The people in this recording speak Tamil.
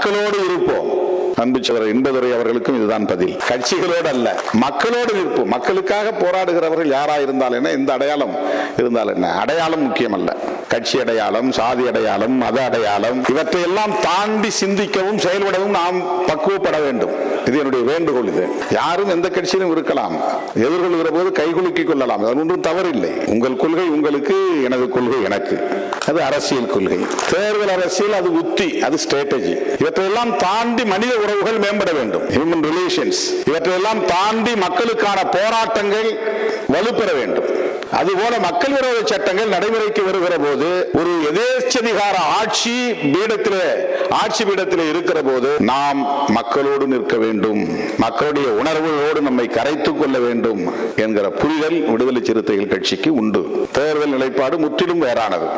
மக்களோடு இருப்போம். அன்புச்சவர் இன்பதுரை அவர்களுக்கும் இதுதான் பதில். கட்சிகளோடு அல்ல, மக்களோடு இருப்போம். மக்களுக்காக போராடுகிறவர்கள் யாரா இருந்தால் என்ன, எந்த அடையாளம் இருந்தால் என்ன, அடையாளம் முக்கியம் அல்ல. கட்சி அடையாளம், சாதி அடையாளம், மத அடையாளம், இவற்றையெல்லாம் தாண்டி சிந்திக்கவும் செயல்படவும் நாம் பக்குவப்பட வேண்டும். இது என்னுடைய வேண்டுகோள். இது யாரும் எந்த கட்சியிலும் இருக்கலாம், எதிர்கொள்கிற போது கைகுலுக்கிக் கொள்ளலாம், அது ஒன்றும் தவறில்லை. உங்கள் கொள்கை உங்களுக்கு, எனது கொள்கை எனக்கு, அது அரசியல் கொள்கை. தேர்தல் அரசியல் அது உத்தி, அது ஸ்ட்ராட்டஜி. இவற்றையெல்லாம் தாண்டி மனித உறவுகள் மேம்பட வேண்டும், ஹியூமன் ரிலேஷன்ஸ். இவற்றையெல்லாம் தாண்டி மக்களுக்கான போராட்டங்கள் வலுப்பெற வேண்டும். அதுபோல மக்கள் விரோத சட்டங்கள் நடைமுறைக்கு வருகிற போது, ஒரு எதேச்சதிகார ஆட்சி பீடத்தில் இருக்கிற போது நாம் மக்களோடு நிற்க வேண்டும், மக்களுடைய உணர்வுகளோடு நம்மை கரைத்துக் கொள்ள வேண்டும் என்கிற புரிதல் விடுதலை சிறுத்தைகள் கட்சிக்கு உண்டு. தேர்தல் நிலைப்பாடு முற்றிலும் வேறானது.